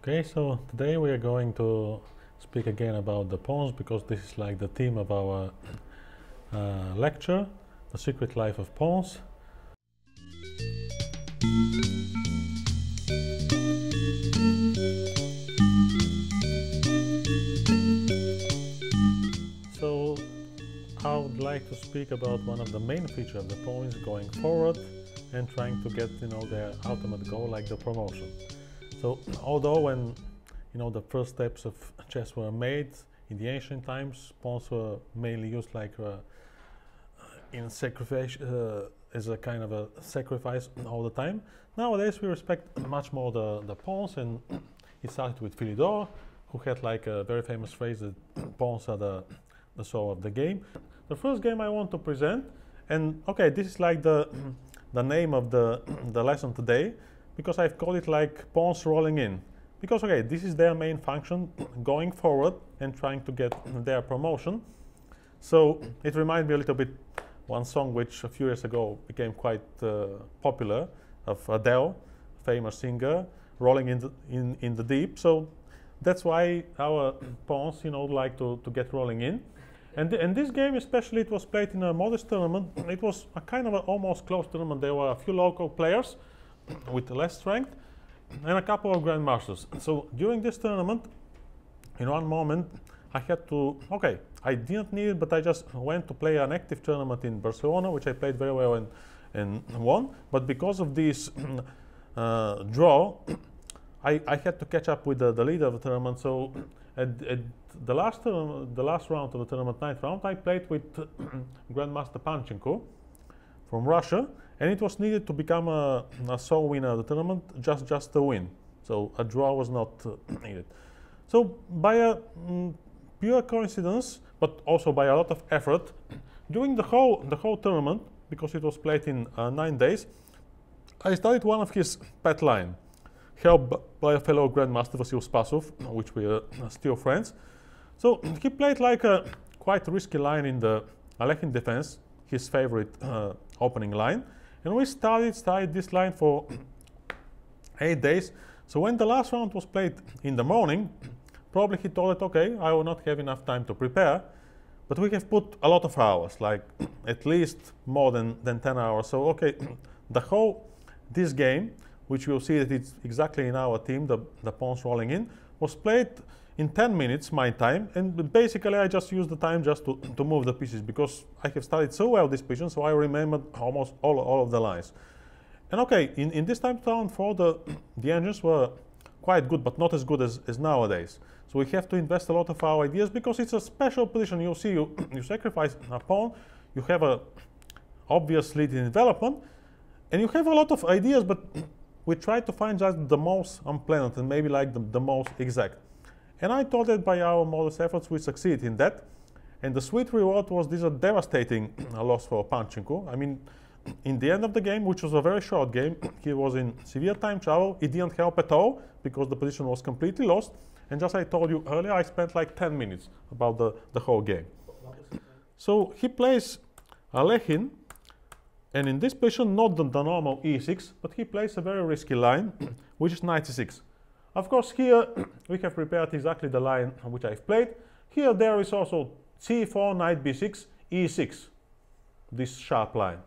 Okay, so today we are going to speak again about the pawns because this is like the theme of our lecture, The Secret Life of Pawns. So I would like to speak about one of the main features of the pawns going forward and trying to get, their ultimate goal, like the promotion. So although when the first steps of chess were made in the ancient times, pawns were mainly used like in sacrifice, as a kind of a sacrifice all the time. Nowadays we respect much more the pawns, and it started with Philidor, who had like a very famous phrase that pawns are the soul of the game. The first game I want to present, and okay, this is like the name of the lesson today, because I've called it like pawns rolling in. Because okay, this is their main function, going forward and trying to get their promotion. So it reminds me a little bit one song which a few years ago became quite popular, of Adele, famous singer, rolling in the deep. So that's why our pawns like to get rolling in. And this game especially, it was played in a modest tournament. It was a kind of an almost closed tournament. There were a few local players with less strength and a couple of grandmasters. So during this tournament, in one moment, I had to, okay, I didn't need it, but I just went to play an active tournament in Barcelona, which I played very well and won. But because of this draw, I had to catch up with the leader of the tournament. So at the last round of the tournament, ninth round, I played with Grandmaster Panchenko from Russia, and it was needed to become a sole winner of the tournament, just a win. So a draw was not needed. So by a pure coincidence, but also by a lot of effort, during the whole tournament, because it was played in 9 days, I studied one of his pet line, helped by a fellow grandmaster, Vasil Spasov, which we are still friends. So he played like a quite risky line in the Alekhine defense, his favorite opening line. And we studied this line for 8 days. So when the last round was played in the morning, probably he thought, okay, I will not have enough time to prepare, but we have put a lot of hours, like at least more than 10 hours. So okay, this game, which you'll see that it's exactly in our team, the pawns rolling in, was played in 10 minutes my time, and basically I just used the time just to move the pieces, because I have studied so well this position, so I remembered almost all of the lines. And okay, in this time 2004, the engines were quite good, but not as good as nowadays. So we have to invest a lot of our ideas, because it's a special position. You'll see, you sacrifice a pawn, you have a obvious lead in development, and you have a lot of ideas, but we try to find just the most unplanned and maybe like the most exact. And I thought that by our modest efforts we succeeded in that. And the sweet reward was this devastating loss for Panchenko. I mean, in the end of the game, which was a very short game, he was in severe time trouble. It didn't help at all because the position was completely lost. And just I told you earlier, I spent like 10 minutes about the whole game. So he plays Alekhine, and in this position, not the normal e6, but he plays a very risky line, which is knight c6. Of course, here we have prepared exactly the line which I've played. Here there is also c4, knight b6, e6, this sharp line.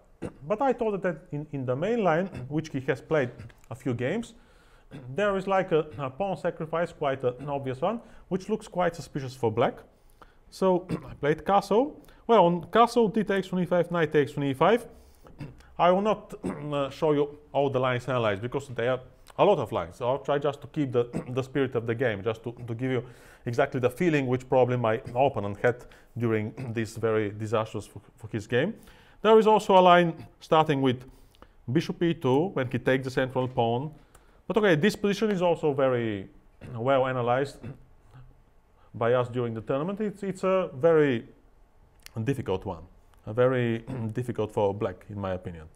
But I thought that in the main line, which he has played a few games, there is like a pawn sacrifice, quite an obvious one, which looks quite suspicious for black. So I played castle. Well, on castle, d takes on e5, knight takes on e5. I will not show you all the lines analyzed, because there are a lot of lines. So I'll try just to keep the spirit of the game, just to give you exactly the feeling which probably my opponent had during this very disastrous for his game. There is also a line starting with bishop e2 when he takes the central pawn. But okay, this position is also very well analyzed by us during the tournament. It's a very difficult one. Very difficult for black, in my opinion.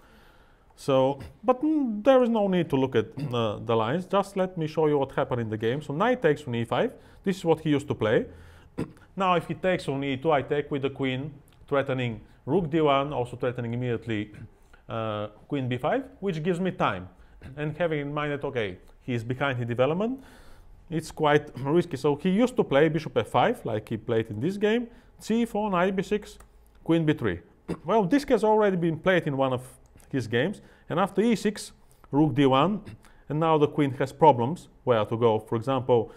So, but there is no need to look at the lines. Just let me show you what happened in the game. So knight takes on e5. This is what he used to play. Now if he takes on e2, I take with the queen, threatening rook d1, also threatening immediately queen b5, which gives me time. And having in mind that, okay, he is behind in development, it's quite risky. So he used to play bishop f5, like he played in this game, c4, knight b6, queen b3. Well, this has already been played in one of his games, and after e6, rook d1, and now the queen has problems where to go. For example,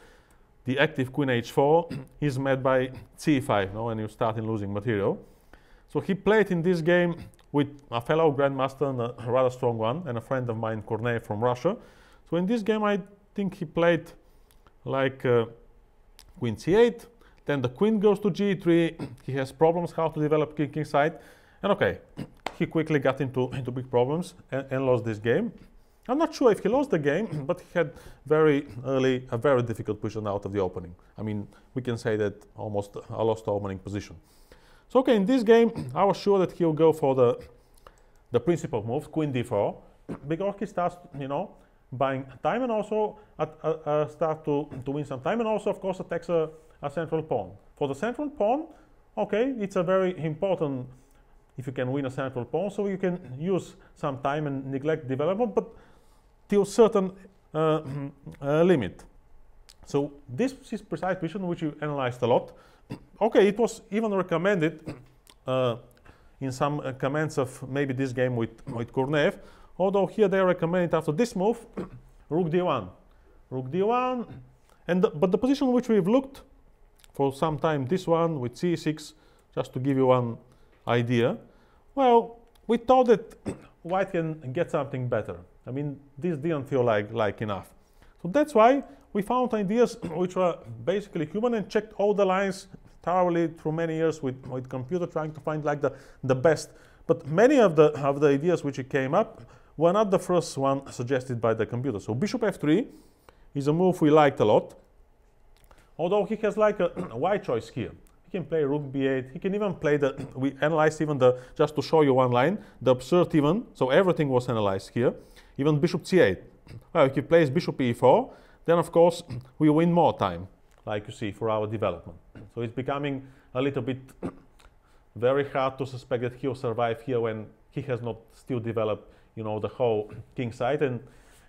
the active queen h4 is met by c5, no, and you start in losing material. So he played in this game with a fellow grandmaster, and a rather strong one, and a friend of mine, Korneev from Russia. So in this game, I think he played like queen c8, then the queen goes to g3. He has problems how to develop king side, and okay, he quickly got into big problems and lost this game. I'm not sure if he lost the game, but he had very early a very difficult position out of the opening. I mean, we can say that almost a lost opening position. So okay, in this game, I was sure that he'll go for the principal moves, queen d4, because he starts, you know, buying time, and also start to win some time, and also, of course, attacks a central pawn. For the central pawn, okay, it's a very important if you can win a central pawn, so you can use some time and neglect development, but till certain limit. So this is precise position which you analyzed a lot. Okay, it was even recommended in some comments of maybe this game with Korneev, although here they recommend after this move, rook d1. Rook d1, but the position which we've looked for some time, this one with c6, just to give you one idea, well, we thought that white can get something better. I mean, this didn't feel like enough. So that's why we found ideas which were basically human, and checked all the lines thoroughly through many years with computer, trying to find like the best. But many of the ideas which came up were not the first one suggested by the computer. So bishop f3 is a move we liked a lot, although he has like a wide choice here. He can play rook b8. He can even play we analyzed even just to show you one line, the absurd even, so everything was analyzed here, even bishop c8. Well, if he plays bishop e4, then of course we win more time, like you see, for our development. So it's becoming a little bit very hard to suspect that he'll survive here when he has not still developed, you know, the whole king side, and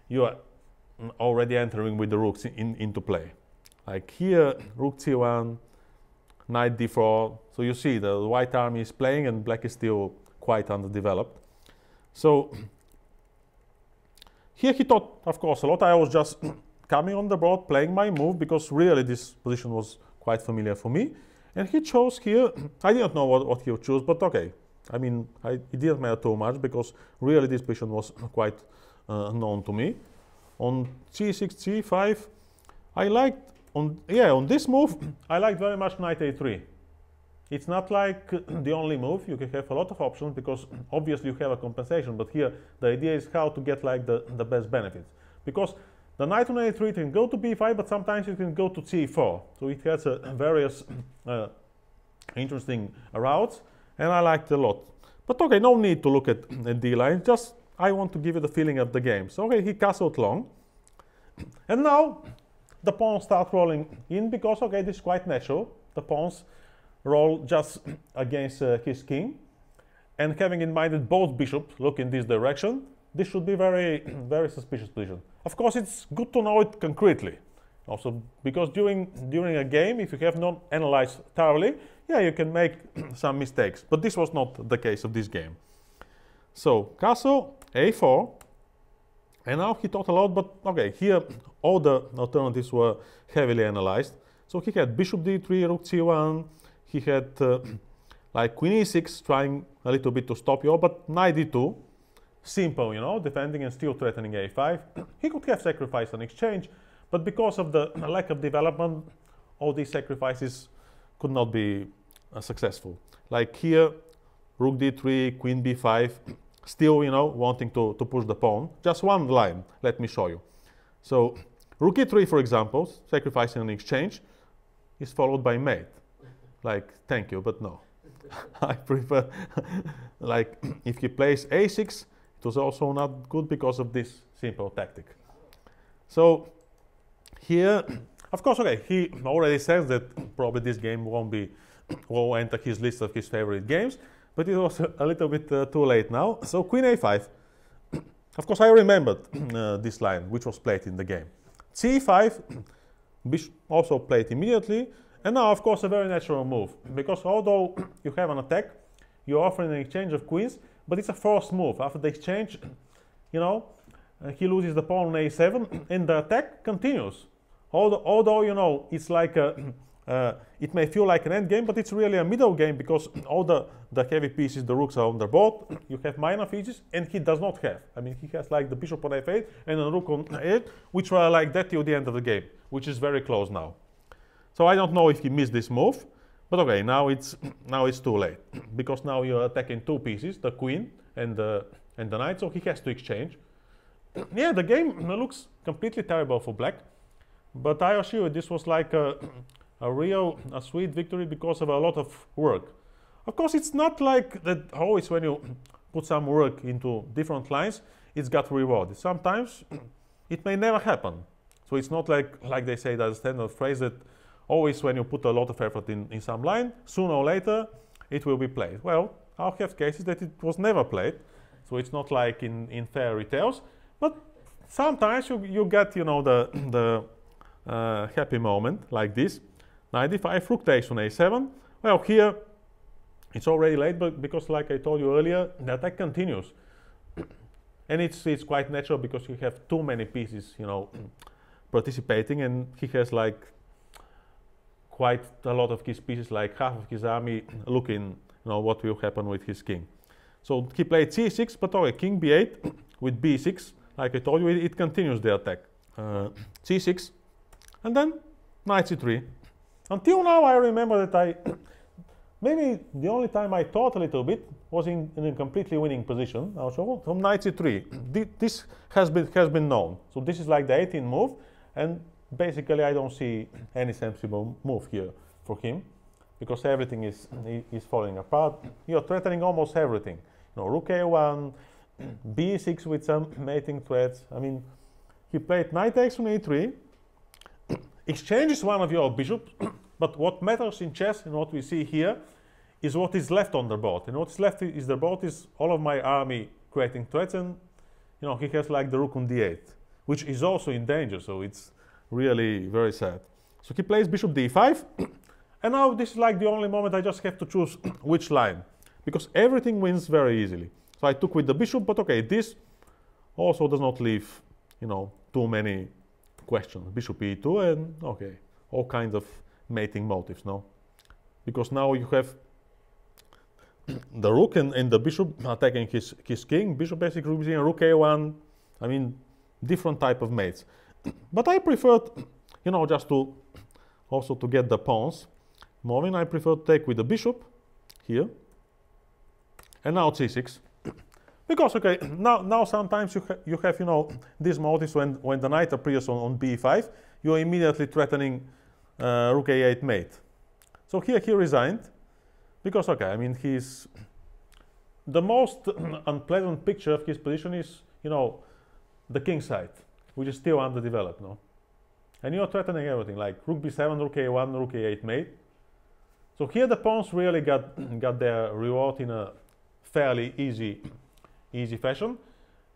you are already entering with the rooks into play. Like here, rook c1, knight d4. So you see the white army is playing and black is still quite underdeveloped. So here he thought, of course, a lot. I was just coming on the board, playing my move, because really this position was quite familiar for me. And he chose here, I didn't know what he would choose, but okay. I mean, it didn't matter too much, because really this position was quite known to me. On c6, c5, I liked, on this move, I liked very much knight a3. It's not like the only move. You can have a lot of options, because obviously you have a compensation, but here the idea is how to get like the best benefits. Because the knight on a3 can go to b5, but sometimes it can go to c4. So it has various interesting routes, and I liked it a lot. But okay, no need to look at d line, just I want to give you the feeling of the game. So okay, he castled long, and now the pawns start rolling in, because okay, this is quite natural. The pawns roll just against his king, and having in mind that both bishops look in this direction, this should be very, very suspicious position. Of course, it's good to know it concretely, also because during a game, if you have not analyzed thoroughly, yeah, you can make some mistakes. But this was not the case of this game. So castle a4, and now he thought a lot. But okay, here all the alternatives were heavily analyzed. So he had bishop d3, rook c1. He had like queen e6, trying a little bit to stop you, but knight d2. Simple, you know, defending and still threatening a5. He could have sacrificed an exchange, but because of the lack of development, all these sacrifices could not be successful. Like here, rook d3, queen b5, still, you know, wanting to push the pawn. Just one line, let me show you. So rook e3, for example, sacrificing an exchange, is followed by mate. Like, thank you, but no. I prefer, like, if he plays a6, it was also not good because of this simple tactic. So here, of course, okay, he already says that probably this game won't enter his list of his favorite games, but it was a little bit too late now. So queen a5. Of course, I remembered this line, which was played in the game. c5, bishop also played immediately. And now, of course, a very natural move, because although you have an attack, you're offering an exchange of queens, but it's a forced move. After the exchange, you know, he loses the pawn on a7, and the attack continues. Although you know, it's like it may feel like an end game, but it's really a middle game, because all the heavy pieces, the rooks are on the board. You have minor pieces, and he does not have. I mean, he has like the bishop on f8 and a rook on a8, which were like that till the end of the game, which is very close now. So I don't know if he missed this move, but okay, now it's too late, because now you're attacking two pieces, the queen and the knight, so he has to exchange. Yeah, the game looks completely terrible for black, but I assure you, this was like a sweet victory because of a lot of work. Of course, it's not like that always when you put some work into different lines, it's got rewarded. Sometimes it may never happen. So it's not like they say, that standard phrase that always when you put a lot of effort in some line, sooner or later it will be played. Well, I'll have cases that it was never played, so it's not like in fairy tales, but sometimes you get, you know, the happy moment like this. Knight d5, rook takes on a7. Well, here it's already late, but because, like I told you earlier, the attack continues, and it's quite natural because you have too many pieces, you know, participating, and he has like quite a lot of his pieces, like half of his army, looking, you know, what will happen with his king. So he played c6, but okay, king b8 with b6. Like I told you, it continues the attack. c6, and then knight c3. Until now, I remember that maybe the only time I thought a little bit was in a completely winning position. Also, from knight c3. This has been known. So this is like the 18th move, and basically I don't see any sensible move here for him, because everything is falling apart. You're threatening almost everything. You know, rook a1, b6 with some mating threats. I mean, he played knight takes on e3, exchanges one of your bishops, but what matters in chess and what we see here is what is left on the board. And what's left is the board is all of my army creating threats, and you know, he has like the rook on d8, which is also in danger, so it's really very sad. So he plays bishop d5, and now this is like the only moment I just have to choose which line, because everything wins very easily. So I took with the bishop, but okay, this also does not leave, you know, too many questions. Bishop e2, and okay, all kinds of mating motives, no? Because now you have the rook and the bishop attacking his king, bishop basically representing rook a1, I mean, different type of mates. But I preferred, you know, just to also to get the pawns moving, I prefer to take with the bishop here, and now c6. Because okay, now sometimes you have you know, these motives when the knight appears on b5, you're immediately threatening rook a8 mate. So here he resigned, because okay, I mean, he's the most unpleasant picture of his position is, you know, the king side, which is still underdeveloped, no? And you're threatening everything, like rook b7, rook a1, rook a8 mate. So here the pawns really got their reward in a fairly easy fashion.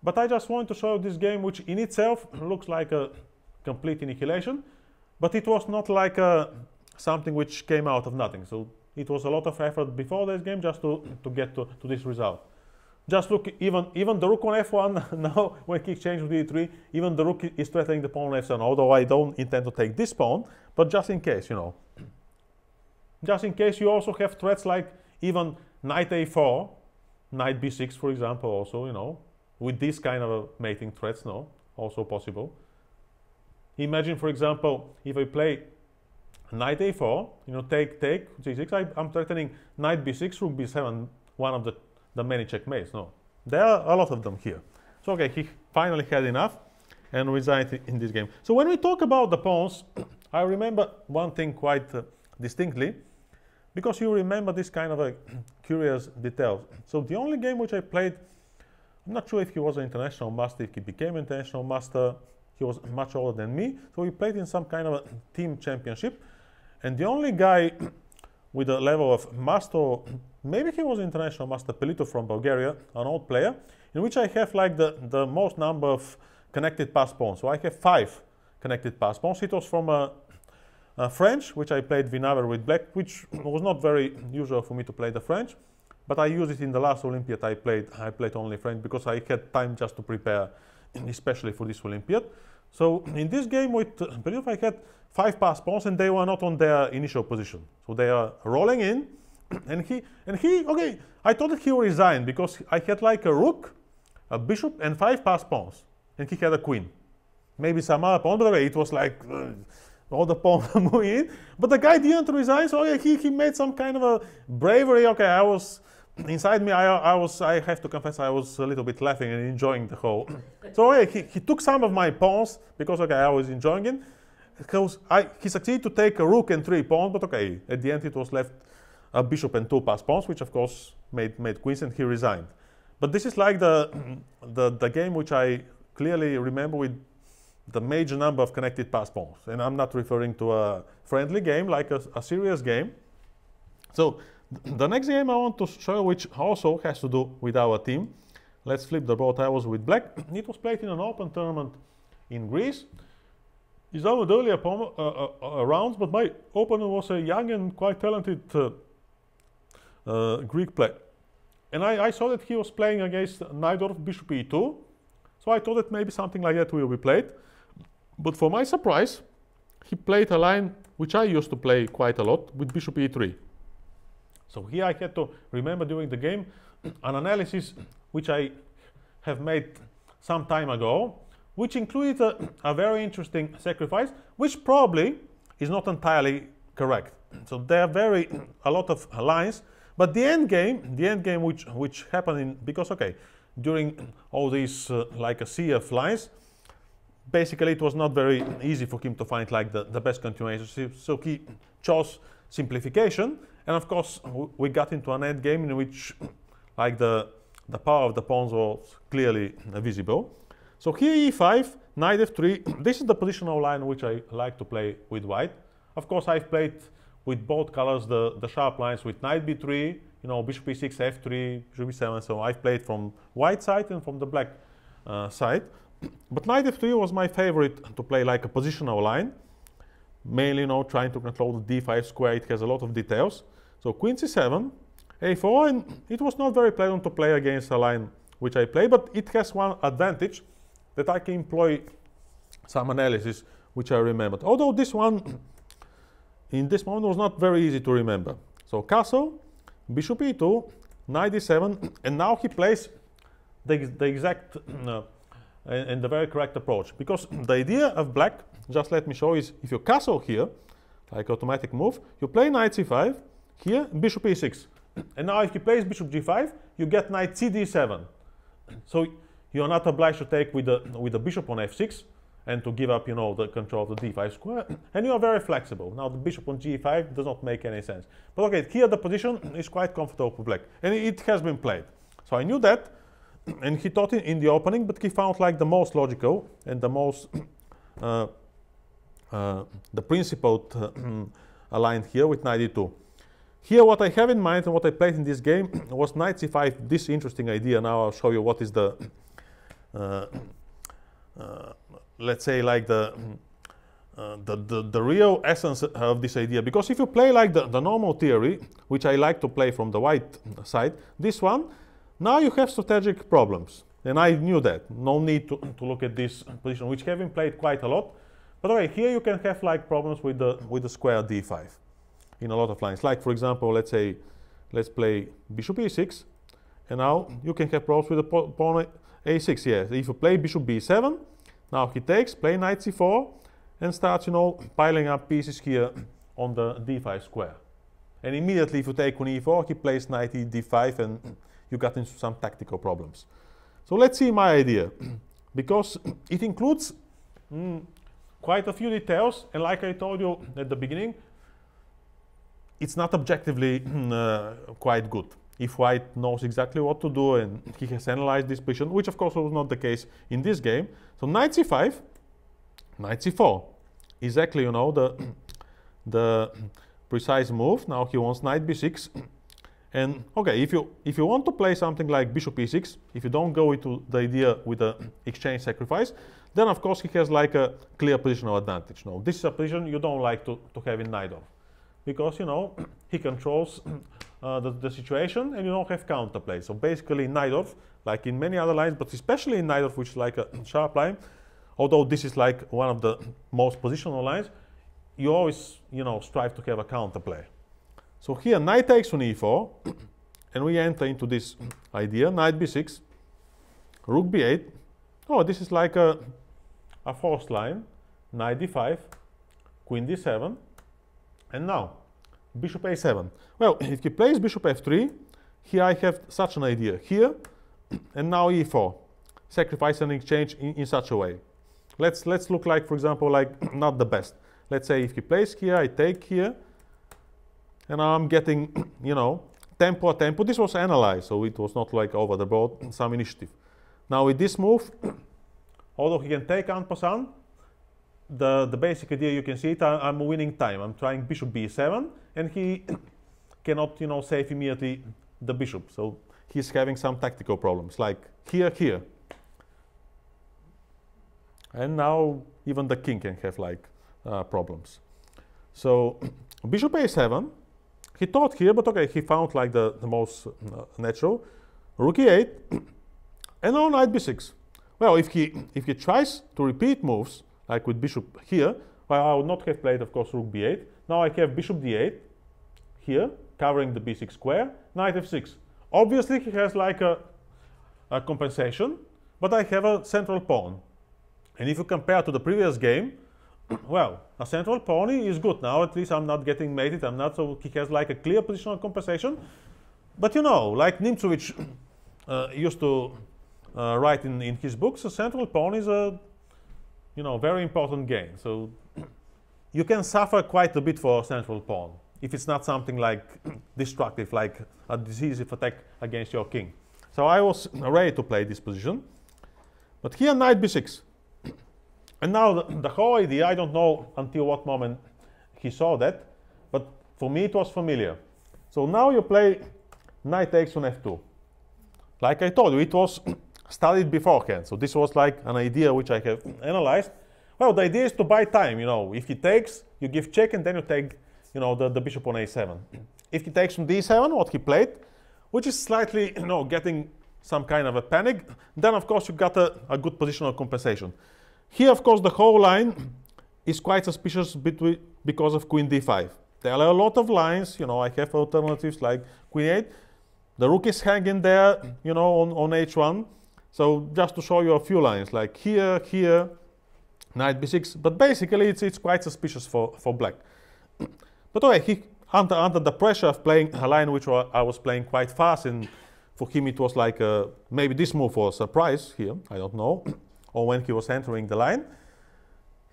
But I just want to show you this game, which in itself looks like a complete annihilation, but it was not like something which came out of nothing. So it was a lot of effort before this game just to get to this result. Just look, even the rook on f1 now, when he exchanged with e3, even the rook is threatening the pawn on f7, although I don't intend to take this pawn, but just in case, you know. Just in case, you also have threats like even knight a4, knight b6, for example, also, you know, with this kind of mating threats, no, also possible. Imagine, for example, if I play knight a4, you know, take g6, I'm threatening knight b6, rook b7, one of the many checkmates. No, there are a lot of them here. So okay, he finally had enough and resigned in this game. So when we talk about the pawns, I remember one thing quite distinctly, because you remember this kind of a curious detail. So the only game which I played, I'm not sure if he was an international master, if he became an international master, he was much older than me, so we played in some kind of a team championship, and the only guy with a level of master, maybe he was international master, Pelito from Bulgaria, an old player, in which I have like the most number of connected pass pawns. So I have 5 connected pass pawns. It was from a French, which I played Winawer with black, which was not very usual for me to play the French, but I used it in the last Olympiad. I played only French because I had time just to prepare, especially for this Olympiad. So in this game with Byrne, I had 5 pass pawns, and they were not on their initial position. So they are rolling in, and he okay, I thought that he would resign because I had like a rook, a bishop, and 5 pass pawns, and he had a queen. Maybe some other pawn, but okay, it was like all the pawns moving in. But the guy didn't resign, so yeah, he made some kind of a bravery. Okay, I was inside me. I have to confess, I was a little bit laughing and enjoying the whole. So yeah, he took some of my pawns because okay, I was enjoying it. Because he succeeded to take a rook and 3 pawns, but okay, at the end it was left a bishop and 2 pass pawns, which of course made queens, and he resigned. But this is like the game which I clearly remember with the major number of connected pass pawns. And I'm not referring to a friendly game, like a serious game. So the next game I want to show, which also has to do with our team. Let's flip the board. I was with black. It was played in an open tournament in Greece. It's our earlier rounds, but my opponent was a young and quite talented Greek player. And I saw that he was playing against Najdorf, bishop e2. So I thought that maybe something like that will be played. But for my surprise, he played a line which I used to play quite a lot with bishop e3. So here I had to remember during the game an analysis which I have made some time ago, which included a very interesting sacrifice, which probably is not entirely correct. So there are a lot of lines, but the end game which happened because okay, during all these like a sea of lines, basically it was not very easy for him to find like the best continuation. So he chose simplification, and of course we got into an end game in which like the power of the pawns was clearly visible. So here e5, knight f3, this is the positional line which I like to play with white. Of course I've played with both colors the sharp lines with knight b3, you know, bishop e6, f3, bishop e7, so I've played from white side and from the black side. But knight f3 was my favorite to play like a positional line, mainly, you know, trying to control the d5 square. It has a lot of details. So queen c7, a4, and it was not very pleasant to play against a line which I play, but it has one advantage, that I can employ some analysis which I remembered. Although this one, in this moment, was not very easy to remember. So castle, bishop e2, knight d7, and now he plays the exact and the very correct approach. Because the idea of black, just let me show, is if you castle here, like automatic move, you play knight c5, here bishop e6. And now if he plays bishop g5, you get knight cd7. So you are not obliged to take with the bishop on f6 and to give up, you know, the control of the d5 square, and you are very flexible. Now the bishop on g5 does not make any sense. But okay, here the position is quite comfortable for black, and it has been played. So I knew that, and he thought in the opening, but he found like the most logical and the most the principled line here with knight e2. Here what I have in mind and what I played in this game was knight c5, this interesting idea. Now I'll show you what is the let's say like the real essence of this idea. Because if you play like the normal theory, which I like to play from the white side, this one, now you have strategic problems. And I knew that. No need to look at this position, which have been played quite a lot. But okay, here you can have like problems with the square d5 in a lot of lines. Like for example, let's say, let's play bishop e6, and now you can have problems with the pawn a6. Yeah, if you play bishop b7, now he takes, play knight c4, and starts, you know, piling up pieces here on the d5 square. And immediately, if you take on e4, he plays knight d5, and you got into some tactical problems. So let's see my idea, because it includes quite a few details, and like I told you at the beginning, it's not objectively quite good. If white knows exactly what to do and he has analyzed this position, which of course was not the case in this game. So knight c5, knight c4, exactly, you know, the precise move. Now he wants knight b6, and okay, if you want to play something like bishop e6, if you don't go into the idea with the exchange sacrifice, then of course he has like a clear positional advantage. No, this is a position you don't like to have in Najdorf, because, you know, he controls the situation and you don't have counterplay. So basically in Najdorf, like in many other lines, but especially in Najdorf, which is like a sharp line, although this is like one of the most positional lines, you always, you know, strive to have a counterplay. So here knight takes on e4, and we enter into this idea, knight b6, rook b8. Oh, this is like a forced line, knight d5, queen d7, and now bishop a7. Well, if he plays bishop f3, here I have such an idea here, and now e4, sacrifice and exchange in such a way. Let's look like, for example, like not the best. Let's say if he plays here, I take here, and I'm getting, you know, tempo a tempo. This was analyzed, so it was not like over the board, some initiative. Now with this move, although he can take en passant, the basic idea, you can see it, I'm winning time. I'm trying bishop b7, and he cannot, you know, save immediately the bishop. So he's having some tactical problems, like here, here. And now even the king can have like problems. So bishop a7, he thought here, but okay, he found like the most natural. Rook e8, and now knight b6. Well, if he tries to repeat moves, like with bishop here, well, I would not have played, of course, rook b8. Now I have bishop d8 here, covering the b6 square, knight f6. Obviously, he has like a compensation, but I have a central pawn. And if you compare to the previous game, well, a central pawn is good. Now at least I'm not getting mated, I'm not, so he has like a clear positional compensation. But you know, like Nimzowitsch used to write in his books, a central pawn is a, you know, very important game. So you can suffer quite a bit for a central pawn if it's not something like destructive, like a decisive attack against your king. So I was ready to play this position. But here knight b6. And now the whole idea, I don't know until what moment he saw that, but for me it was familiar. So now you play knight takes on f2. Like I told you, it was studied beforehand. So this was like an idea which I have analyzed. Well, the idea is to buy time, you know. If he takes, you give check, and then you take, you know, the bishop on a7. If he takes on d7, what he played, which is slightly, you know, getting some kind of a panic, then of course you got a good positional compensation. Here, of course, the whole line is quite suspicious because of queen d5. There are a lot of lines, you know, I have alternatives like queen 8. The rook is hanging there, you know, on h1. So just to show you a few lines, like here, here, knight b6. But basically, it's quite suspicious for black. But okay, he, under the pressure of playing a line which I was playing quite fast, and for him it was like maybe this move was a surprise here, I don't know. Or when he was entering the line,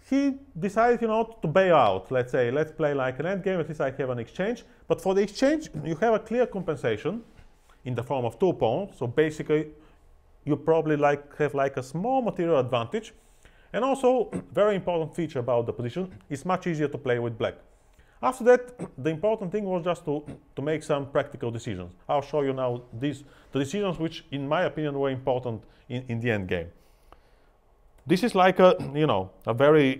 he decided, you know, to bail out. Let's say, let's play like an endgame, at least I have an exchange. But for the exchange, you have a clear compensation in the form of two pawns. So basically, you probably have like a small material advantage. And also, very important feature about the position, it's much easier to play with black. After that, the important thing was just to make some practical decisions. I'll show you now the decisions which, in my opinion, were important in the end game. This is like a, you know, a very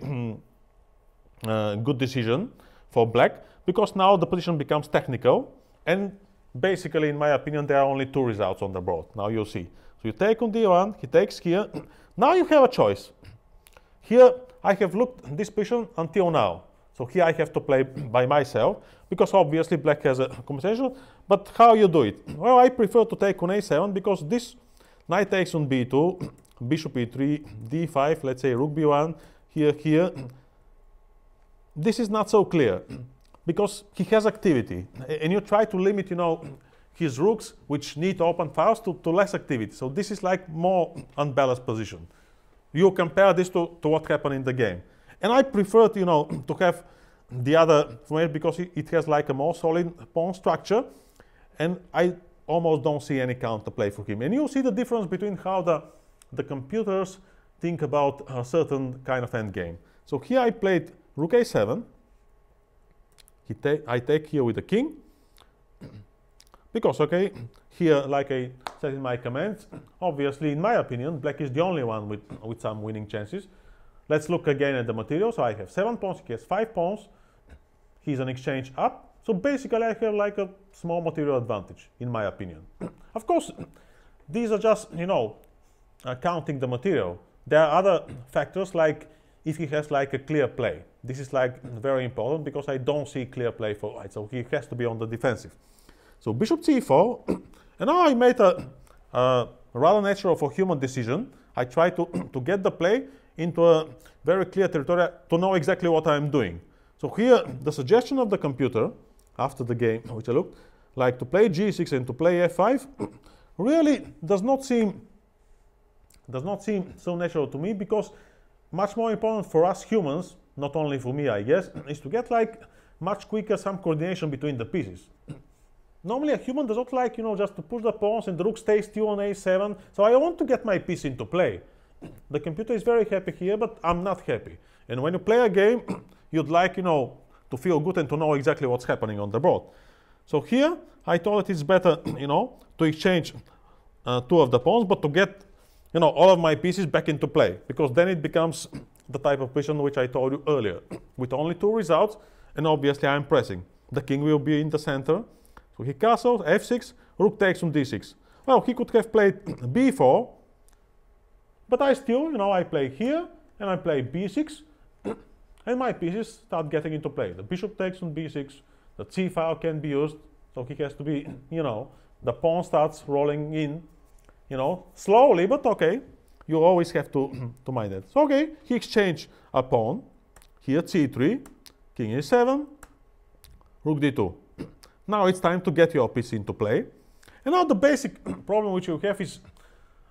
good decision for black, because now the position becomes technical, and basically, in my opinion, there are only two results on the board. Now you'll see. So you take on d1, he takes here. Now you have a choice. Here I have looked at this position until now. So here I have to play by myself, because obviously black has a compensation. But how you do it? Well, I prefer to take on a7, because this knight takes on b2, bishop e3, d5, let's say rook b1, here, here. This is not so clear, because he has activity. And you try to limit, you know, his rooks, which need open files, to less activity. So this is like more unbalanced position. You compare this to what happened in the game. And I prefer, you know, to have the other formation, because it has like a more solid pawn structure. And I almost don't see any counterplay for him. And you see the difference between how the computers think about a certain kind of endgame. So here I played rook a7. I take here with the king. Because, okay, here like setting my commands. Obviously, in my opinion, black is the only one with some winning chances. Let's look again at the material. So I have 7 pawns, he has 5 pawns. He's an exchange up. So basically I have like a small material advantage, in my opinion. Of course, these are just, you know, counting the material. There are other factors, like if he has like a clear play. This is like very important because I don't see clear play for white, so he has to be on the defensive. So bishop c4, and now I made a rather natural for human decision. I try to get the play into a very clear territory to know exactly what I'm doing. So here, the suggestion of the computer, after the game, which I looked, like to play g6 and to play f5, really does not seem so natural to me, because much more important for us humans, not only for me I guess, is to get like much quicker some coordination between the pieces. Normally a human does not like, you know, just to push the pawns and the rook stays still on a7, so I want to get my piece into play. The computer is very happy here, but I'm not happy. And when you play a game, you'd like, you know, to feel good and to know exactly what's happening on the board. So here, I thought it's better, you know, to exchange 2 of the pawns, but to get, you know, all of my pieces back into play, because then it becomes the type of position which I told you earlier, with only 2 results, and obviously I'm pressing. The king will be in the center, so he castles, f6, rook takes on d6. Well, he could have played b4, but I still, you know, I play here, and I play b6, and my pieces start getting into play. The bishop takes on b6, the c file can be used, so he has to be, you know, the pawn starts rolling in, you know, slowly, but okay. You always have to mind that. So, okay, he exchanged a pawn. Here, c3, king a7, rook d2. Now it's time to get your piece into play. And now the basic problem which you have is,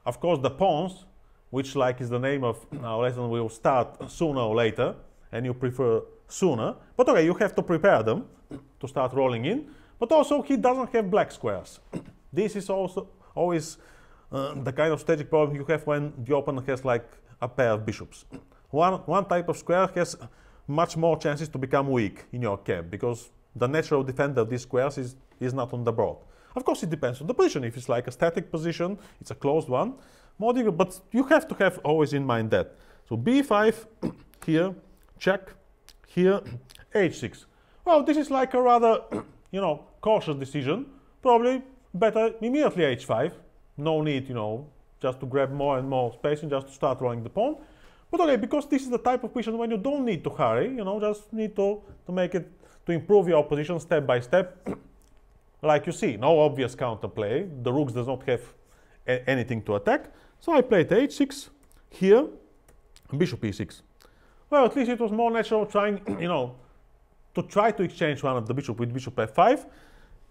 of course, the pawns, which, like is the name of our lesson, will start sooner or later, and you prefer sooner. But okay, you have to prepare them to start rolling in. But also, he doesn't have black squares. This is also always the kind of strategic problem you have when the opponent has like a pair of bishops. One type of square has much more chances to become weak in your camp, because the natural defender of these squares is not on the board. Of course, it depends on the position. If it's like a static position, it's a closed one, more difficult, but you have to have always in mind that. So b5, here, check, here, h6. Well, this is like a rather, you know, cautious decision. Probably better immediately h5. No need, you know, just to grab more and more space and just to start rolling the pawn. But okay, because this is the type of position when you don't need to hurry, you know, just need to make it, to improve your position step by step. Like you see, no obvious counterplay. The rooks does not have anything to attack. So I played h6, here, bishop e6. Well, at least it was more natural trying, you know, to try to exchange one of the bishop with bishop f5.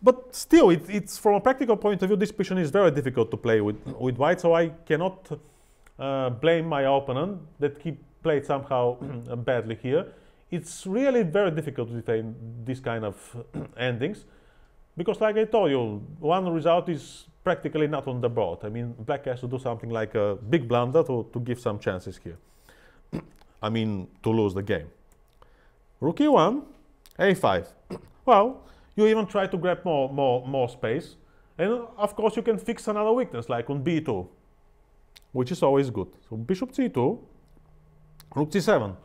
But still, it's from a practical point of view, this position is very difficult to play with white, so I cannot blame my opponent that he played somehow badly here. It's really very difficult to defend this kind of endings, because like I told you, one result is practically not on the board. I mean, black has to do something like a big blunder to give some chances here. I mean, to lose the game. Rook e1, a5. Well, you even try to grab more space. And of course, you can fix another weakness, like on b2, which is always good. So bishop c2, rook c7.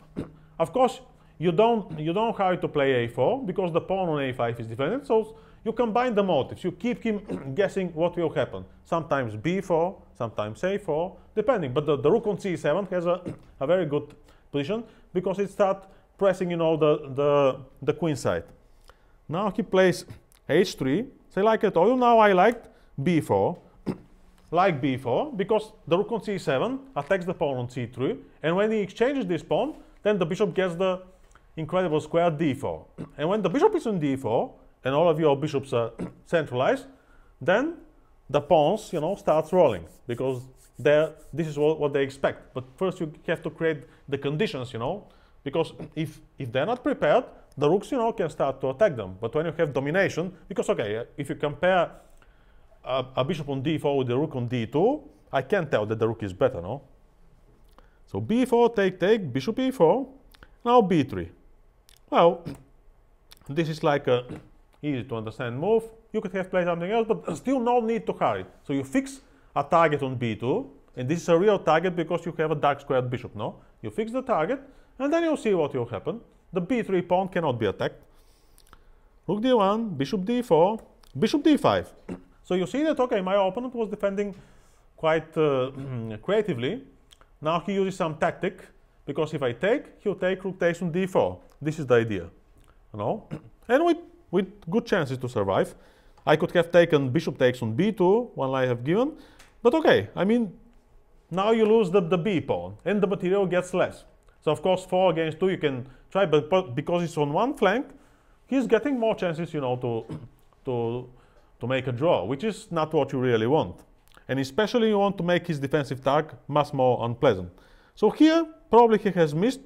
Of course, you don't hurry to play a4, because the pawn on a5 is defended. So you combine the motives. You keep him guessing what will happen. Sometimes b4, sometimes a4, depending. But the rook on c7 has a very good position, because it starts pressing, you know, the queen side. Now he plays h3. So like I told you, now I liked b4. Like b4, because the rook on c7 attacks the pawn on c3. And when he exchanges this pawn, then the bishop gets the incredible square d4. And when the bishop is on d4, and all of your bishops are centralized, then the pawns, you know, starts rolling, because this is what they expect. But first you have to create the conditions, you know, because if they're not prepared, the rooks, you know, can start to attack them. But when you have domination, because okay, if you compare a bishop on d4 with the rook on d2, I can tell that the rook is better, no? So b4, take, bishop e4, now b3. Well, this is like a easy to understand move. you could have played something else, but still no need to hurry. So you fix a target on b2, and this is a real target because you have a dark squared bishop, no? You fix the target, and then you'll see what will happen. The b3 pawn cannot be attacked. Rook d1, bishop d4, bishop d5. So you see that, okay, my opponent was defending quite creatively. Now he uses some tactic, because if I take, he'll take rook takes on d4. This is the idea, you know? And with good chances to survive. I could have taken bishop takes on b2, one I have given, but okay, I mean, now you lose the b pawn, and the material gets less. So of course, 4 against 2 you can try, but because it's on one flank, he's getting more chances, you know, to make a draw, which is not what you really want. And especially you want to make his defensive task much more unpleasant. So here, probably he has missed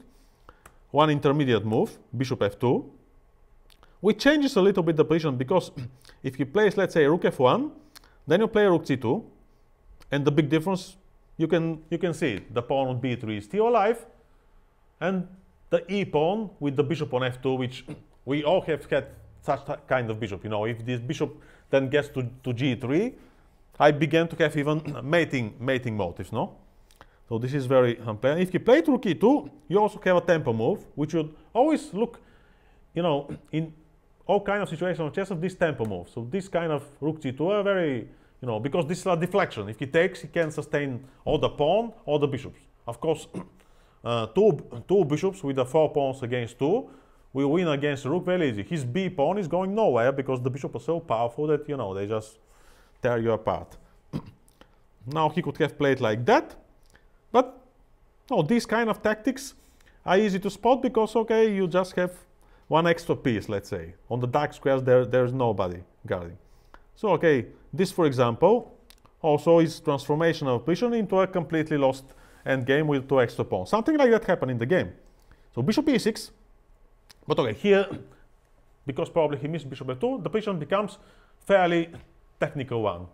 one intermediate move, bishop f2, which changes a little bit the position, because if he plays, let's say, rook f1, then you play rook c2, and the big difference, you can see it. The pawn on b3 is still alive, and the e pawn with the bishop on f2, which we all have had such kind of bishop. You know, if this bishop then gets to g3, I began to have even mating motives, no? So this is very unpleasant. If you play rook e2, you also have a tempo move, which would always look, you know, in all kind of situations on chess of this tempo move. So this kind of rook g2 are very, you know, because this is a deflection. If he takes, he can sustain all the pawn or the bishops. Of course, two bishops with the 4 pawns against 2 will win against the rook very easy. His b pawn is going nowhere because the bishop is so powerful that, you know, they just tear you apart. Now he could have played like that, but no, these kind of tactics are easy to spot because, okay, you just have one extra piece, let's say. On the dark squares, there's nobody guarding. So, okay, this, for example, also is transformation of position into a completely lost endgame with 2 extra pawns. Something like that happened in the game. So bishop e6, but okay, here, because probably he missed bishop f2, the position becomes fairly technical one.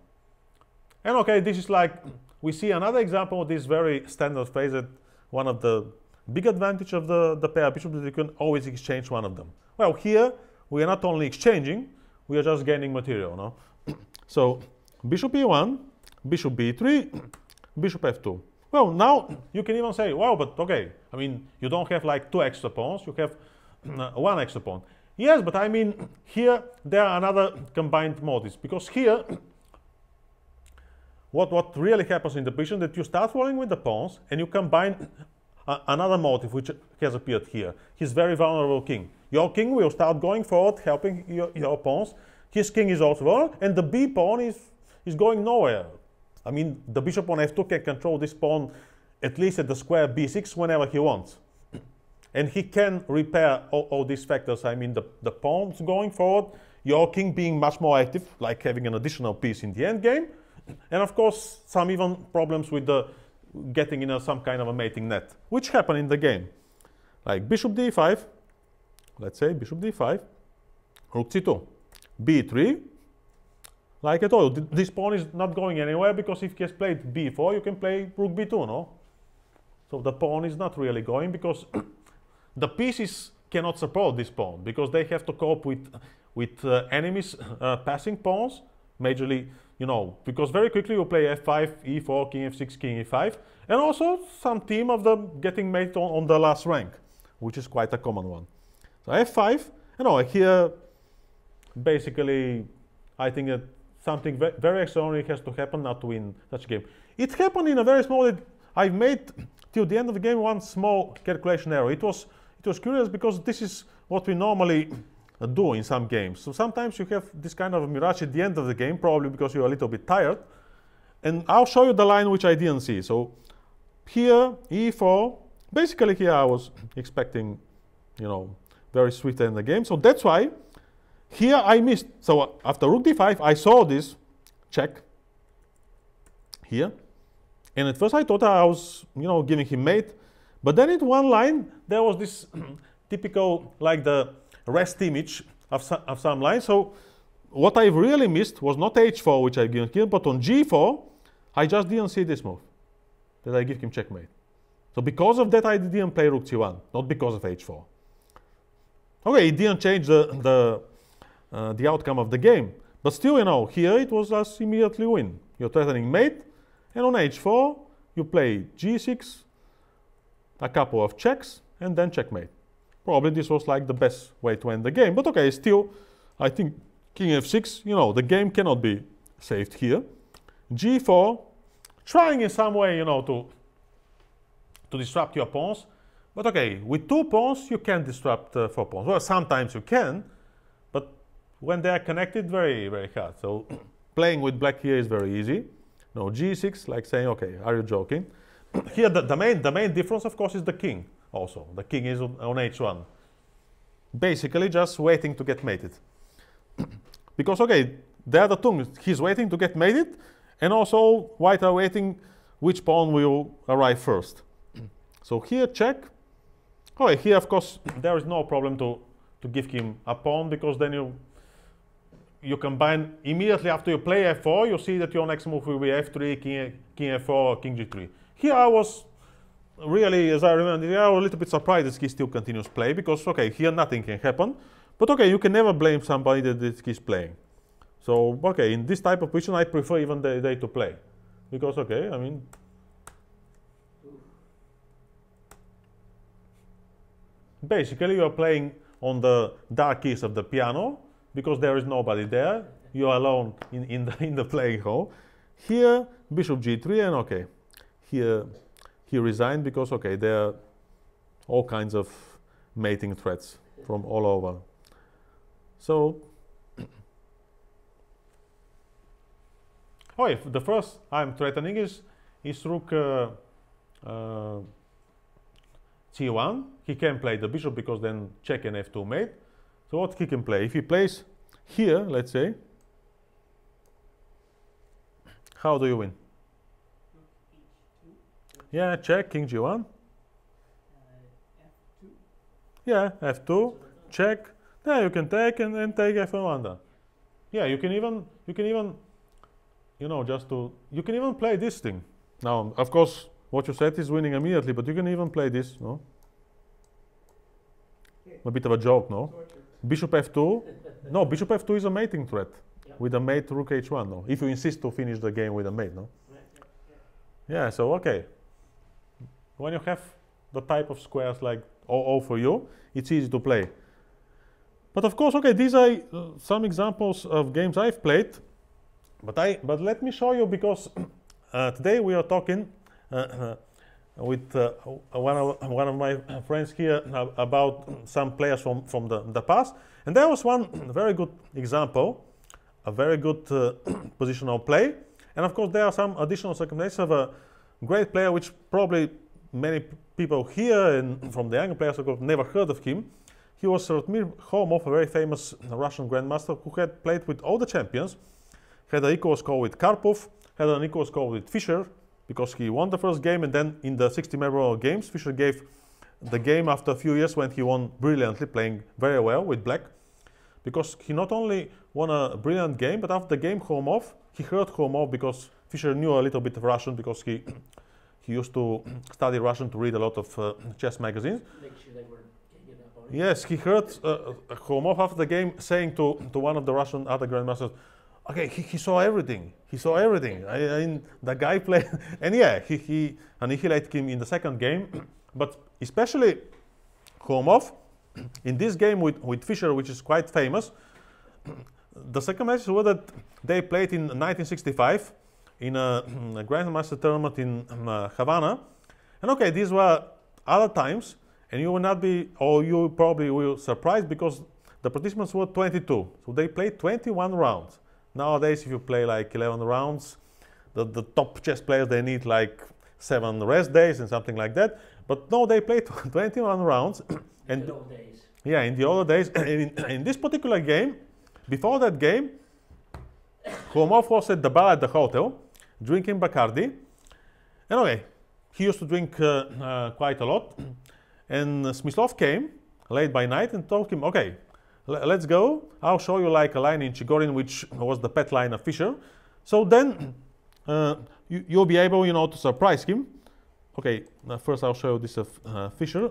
And okay, this is like, we see another example of this very standard phrase that one of the big advantage of the pair bishop is that you can always exchange one of them. Well, here, we are not only exchanging, we are just gaining material, no? So, bishop e1, bishop b3, bishop f2. Well, now you can even say, well, but okay, I mean, you don't have like 2 extra pawns, you have 1 extra pawn. Yes, but I mean, here there are another combined motives, because here, what really happens in the position that you start rolling with the pawns and you combine another motive which has appeared here. His very vulnerable king. Your king will start going forward, helping your pawns. His king is also vulnerable, and the b pawn is going nowhere. I mean, the bishop on f2 can control this pawn at least at the square b6 whenever he wants. And he can repair all these factors. I mean, the pawns going forward, your king being much more active, like having an additional piece in the endgame, and of course, some even problems with the getting in some kind of a mating net, which happened in the game. Like bishop d5, let's say bishop d5, rook c2, b3, like I told you, this pawn is not going anywhere because if he has played b4, you can play rook b2, no? So the pawn is not really going because the pieces cannot support this pawn because they have to cope with enemies passing pawns, majorly, you know, because very quickly you play f5, e4, king f6, king e5, and also some team of them getting mate on the last rank, which is quite a common one. So f5, you know, here basically I think that something very extraordinary has to happen now to win such a game. It happened in a very small, I made till the end of the game one small calculation error. It was curious because this is what we normally do in some games. So sometimes you have this kind of mirage at the end of the game, probably because you're a little bit tired. And I'll show you the line which I didn't see. So here, e4, basically here I was expecting, you know, very swift end of the game. So that's why here I missed. So after rook d5, I saw this check here. And at first I thought I was, you know, giving him mate. But then in one line, there was this typical, like the rest image of some line. So what I really missed was not h4, which I given here, but on g4, I just didn't see this move, that I give him checkmate. So because of that, I didn't play rook c1, not because of h4. Okay, it didn't change the outcome of the game. But still, you know, here it was just immediately win. You're threatening mate, and on h4, you play g6, a couple of checks, and then checkmate. Probably this was like the best way to end the game. But okay, still, I think king f6, you know, the game cannot be saved here. g4, trying in some way, you know, to disrupt your pawns. But okay, with 2 pawns, you can't disrupt 4 pawns. Well, sometimes you can, but when they are connected, very, very hard. So playing with black here is very easy. No, g6, like saying, okay, are you joking? Here, the main difference, of course, is the king also. The king is on h1. Basically, just waiting to get mated. Because, okay, the other thing, he's waiting to get mated, and also white are waiting which pawn will arrive first. So here, check. Okay, here, of course, there is no problem to give him a pawn, because then you combine immediately after you play f4, you see that your next move will be f3, king f4, king g3. Here I was really, as I remember, I was a little bit surprised that he still continues play, because, okay, here nothing can happen. But, okay, you can never blame somebody that he's playing. So, okay, in this type of position, I prefer even they to play. Because, okay, I mean, basically you're playing on the dark keys of the piano, because there is nobody there. You're alone in the playing hall. Here, bishop g3, and okay, here he resigned, because, okay, there are all kinds of mating threats from all over. So, oh, if the first I'm threatening is rook c1. He can play the bishop, because then check and f2 mate. So what he can play? If he plays here, let's say, how do you win? Yeah, check, king g1. F2. Yeah, f2, check. Yeah, you can take and take f1. Yeah, you can even, you know, you can even play this thing. Now, of course, what you said is winning immediately, but you can even play this, no? A bit of a joke, no? Bishop f2. No, bishop f2 is a mating threat. Yep. With a mate rook h1, no? If you insist to finish the game with a mate, no? Yeah, so okay. When you have the type of squares like 0, for you, it's easy to play. But of course, okay, these are some examples of games I've played. But let me show you, because today we are talking with one of my friends here about some players from the past, and there was one very good example, a very good positional play, and of course there are some additional circumstances of a great player which probably many people here and from the younger players have never heard of him. He was Ratmir Kholmov, a very famous Russian grandmaster who had played with all the champions, had an equal score with Karpov, had an equal score with Fischer, because he won the first game, and then in the 60 memorable games, Fischer gave the game after a few years when he won brilliantly, playing very well with black, because he not only won a brilliant game, but after the game he heard Kholmov, because Fischer knew a little bit of Russian, because he used to study Russian to read a lot of chess magazines. Make sure they were getting it up on. Yes, he heard Kholmov after the game saying to one of the Russian other grandmasters, okay, he saw everything. He saw everything. I mean, the guy played, and yeah, he annihilated him in the second game. But especially Kholmov, in this game with Fischer, which is quite famous, the second match was that they played in 1965 in a Grandmaster tournament in Havana. And okay, these were other times, and you will not be, or you probably will surprised, because the participants were 22. So they played 21 rounds. Nowadays, if you play like 11 rounds, the top chess players, they need like 7 rest days and something like that. But no, they played 21 rounds. In the old days. Yeah, in the older days. And in this particular game, before that game, Kholmov was at the bar at the hotel, drinking Bacardi. And okay, he used to drink quite a lot. And Smyslov came late by night and told him, okay, let's go. I'll show you like a line in Chigorin, which was the pet line of Fischer. So then you'll be able, you know, to surprise him. Okay, first I'll show you this of Fischer.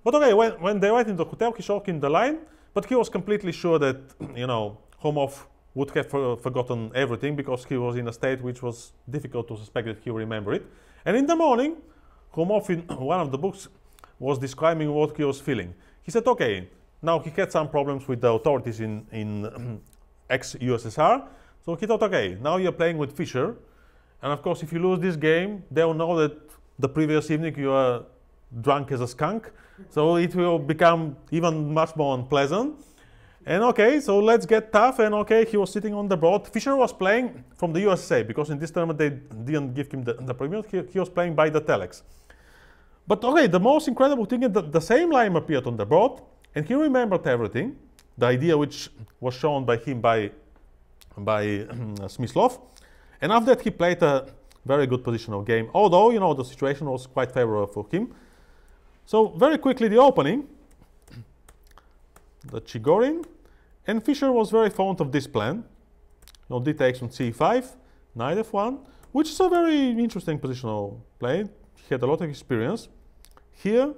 But okay, when they went into the hotel, he showed him the line, but he was completely sure that, you know, Kholmov would have forgotten everything because he was in a state which was difficult to suspect that he would remember it. And in the morning, Kholmov in one of the books was describing what he was feeling. He said, okay, now he had some problems with the authorities in ex-USSR, so he thought, okay, now you're playing with Fischer, and of course if you lose this game, they'll know that the previous evening you are drunk as a skunk, so it will become even much more unpleasant. And okay, so let's get tough, and okay, he was sitting on the board. Fischer was playing from the USA, because in this tournament they didn't give him the premium, he was playing by the telex. But okay, the most incredible thing is that the same line appeared on the board, and he remembered everything, the idea which was shown by him by Smyslov. And after that he played a very good positional game, although, you know, the situation was quite favorable for him. So very quickly the opening, the Chigorin, and Fischer was very fond of this plan. You know, d takes on c5, knight f1, which is a very interesting positional play. He had a lot of experience here.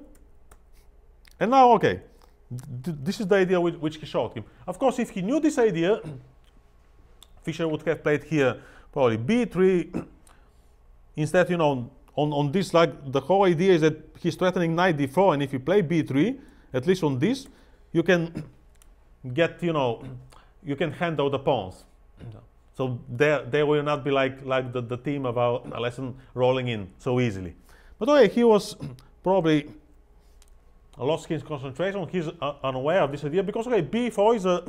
And now, okay, this is the idea which he showed him. Of course, if he knew this idea, Fischer would have played here probably b3. Instead, you know, on this, like, the whole idea is that he's threatening knight d4, and if you play b3, at least on this, you can get, you know, you can handle the pawns. So they will not be like the team of our lesson rolling in so easily. But okay, he was probably lost his concentration. He's unaware of this idea because, okay, b4 is a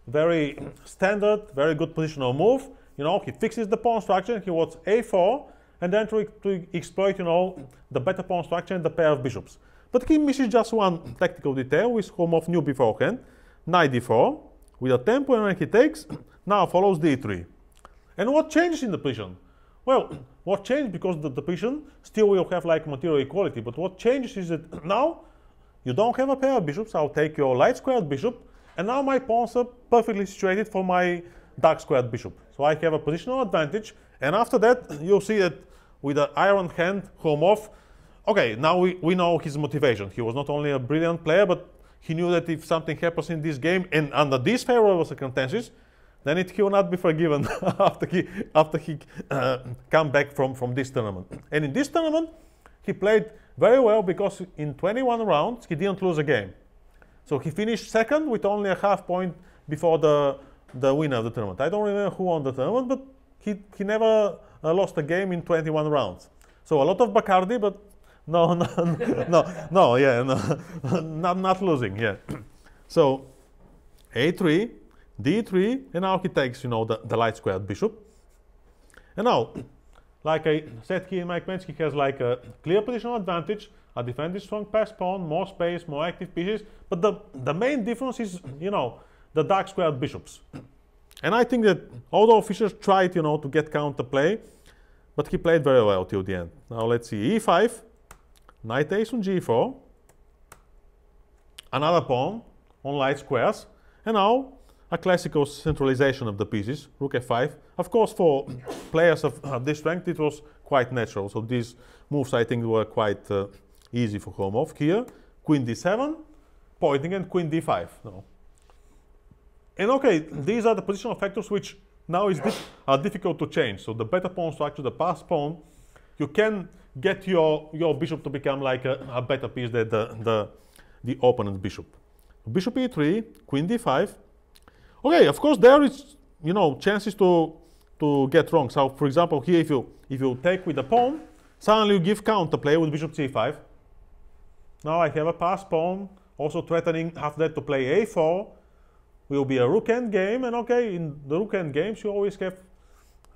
very standard, very good positional move. You know, he fixes the pawn structure, he wants a4, and then to exploit, you know, the better pawn structure and the pair of bishops. But he misses just one tactical detail, which Kholmov knew beforehand. Knight d4, with a tempo, and when he takes, now follows d3. And what changes in the position? Well, what changed, because the position still will have like material equality, but what changes is that now you don't have a pair of bishops. I'll take your light squared bishop, and now my pawns are perfectly situated for my dark squared bishop. So I have a positional advantage, and after that you'll see that with the iron hand, Kholmov, okay, now we know his motivation. He was not only a brilliant player, but he knew that if something happens in this game, and under these favorable circumstances, then he will not be forgiven after he come back from this tournament. And in this tournament, he played very well because in 21 rounds, he didn't lose a game. So he finished second with only a half point before the winner of the tournament. I don't remember who won the tournament, but he never lost a game in 21 rounds. So a lot of Bacardi, but not losing, yeah. So a3, d3, and now he takes, you know, the light squared bishop. And now, like I said here in my comments, he has like a clear positional advantage, a defending strong pass pawn, more space, more active pieces. But the main difference is, you know, the dark squared bishops. And I think that although Fischer tried, you know, to get counterplay, but he played very well till the end. Now let's see, e5, knight takes on g4, another pawn on light squares, and now a classical centralization of the pieces, rook f5. Of course, for players of this strength, it was quite natural. So these moves, I think, were quite easy for Kholmov. Here, queen d7, pointing, and queen d5. No. And okay, these are the positional factors which now are difficult to change. So the better pawn structure, the passed pawn, you can get your bishop to become like a better piece than the opponent's bishop. Bishop e3, queen d5. Okay, of course there is, you know, chances to get wrong. So for example, here if you take with the pawn, suddenly you give counterplay with bishop c5. Now I have a passed pawn, also threatening after that to play a4. Will be a rook end game, and okay, in the rook end games you always have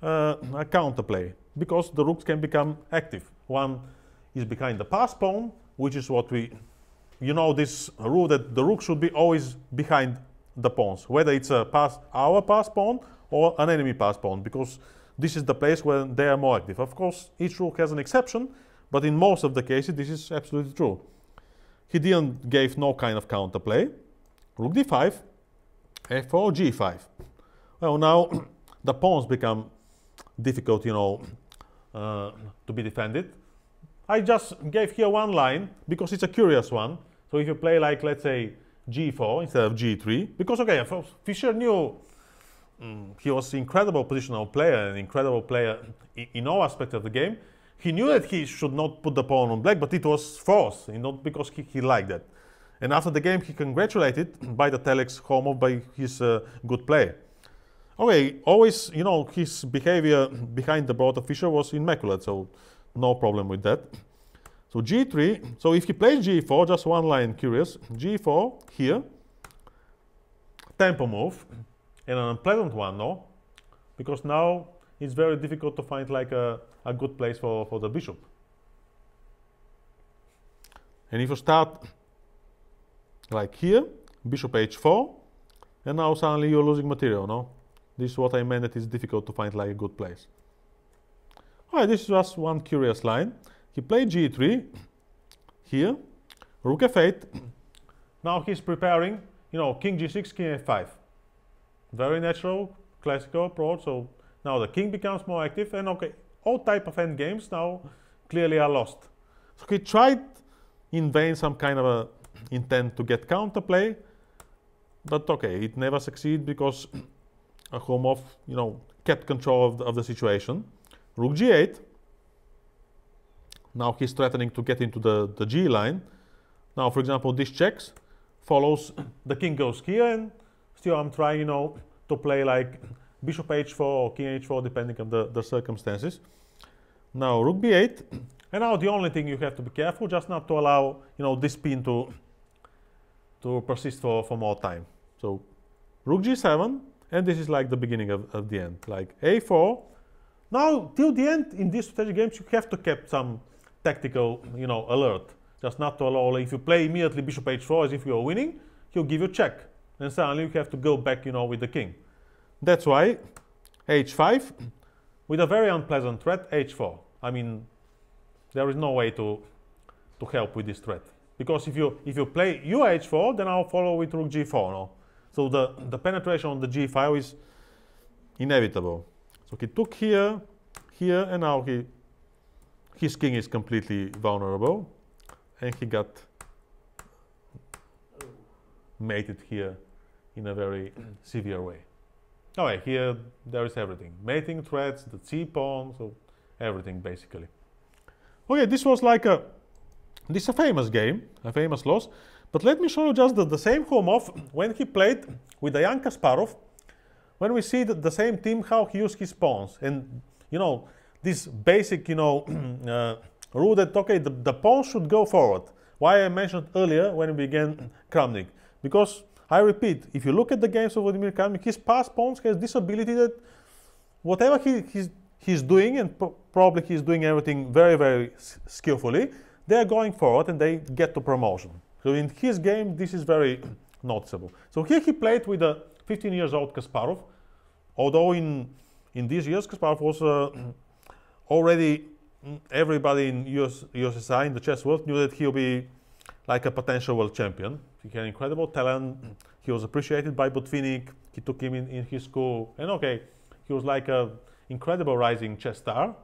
a counterplay because the rooks can become active. One is behind the passed pawn, which is what you know, this rule that the rook should be always behind the pawns, whether it's our passed pawn or an enemy passed pawn, because this is the place where they are more active. Of course, each rule has an exception, but in most of the cases this is absolutely true. He gave no kind of counterplay. Rook d5, f4, g5. Well, now the pawns become difficult, you know, to be defended. I just gave here one line because it's a curious one. So if you play like, let's say, g4 instead of g3, because okay, Fischer knew he was an incredible positional player, an incredible player in all aspects of the game. He knew that he should not put the pawn on black, but it was forced, not because he liked that. And after the game, he congratulated by the telex Kholmov by his good play. Okay, always, his behavior behind the board of Fischer was immaculate, so no problem with that. So g3, so if he plays g4, just one line curious, g4 here, tempo move, and an unpleasant one, no? Because now it's very difficult to find like a good place for the bishop. And if you start like here, bishop h4, and now suddenly you're losing material, no? This is what I meant, that it's difficult to find like a good place. Alright, this is just one curious line. He played g3 here, rook f8. Now he's preparing, king g6, king f5. Very natural, classical approach. So now the king becomes more active, and okay, all type of endgames now clearly are lost. So he tried in vain some kind of a intent to get counterplay, but okay, it never succeeded because Kholmov, kept control of the situation. Rook g8. Now he's threatening to get into the g line. Now, for example, this checks, follows, the king goes here, and still I'm trying, to play like bishop h4 or king h4, depending on the circumstances. Now rook b8, and now the only thing you have to be careful, just not to allow, this pin to persist for more time. So rook g7, and this is like the beginning of the end, like a4. Now, till the end, in these strategic games, you have to keep some tactical, alert. Just not to allow, if you play immediately bishop h4 as if you are winning, he'll give you check. And suddenly you have to go back, with the king. That's why h5, with a very unpleasant threat, h4. I mean, there is no way to help with this threat. Because if you play h4, then I'll follow with rook g4, no? So the penetration on the g file is inevitable. So he took here, and now his king is completely vulnerable, and he got mated here in a very severe way. Okay, here there is everything. Mating threats, the c-pawn, so everything basically. Okay, this was like a famous game, a famous loss. But let me show you just the same Kholmov when he played with the young Kasparov. When we see the same team, how he used his pawns. And, this basic, rule that, okay, the pawn should go forward. Why I mentioned earlier when we began Kramnik. Because, I repeat, if you look at the games of Vladimir Kramnik, his past pawns has this ability that whatever he's doing, and probably he's doing everything very, very skillfully, they're going forward and they get to promotion. So in his game, this is very noticeable. So here he played with a 15-year-old Kasparov, although in these years Kasparov was already, everybody in USSR, in the chess world, knew that he'll be like a potential world champion. He had incredible talent. He was appreciated by Botvinnik. He took him in his school. And okay, he was like an incredible rising chess star.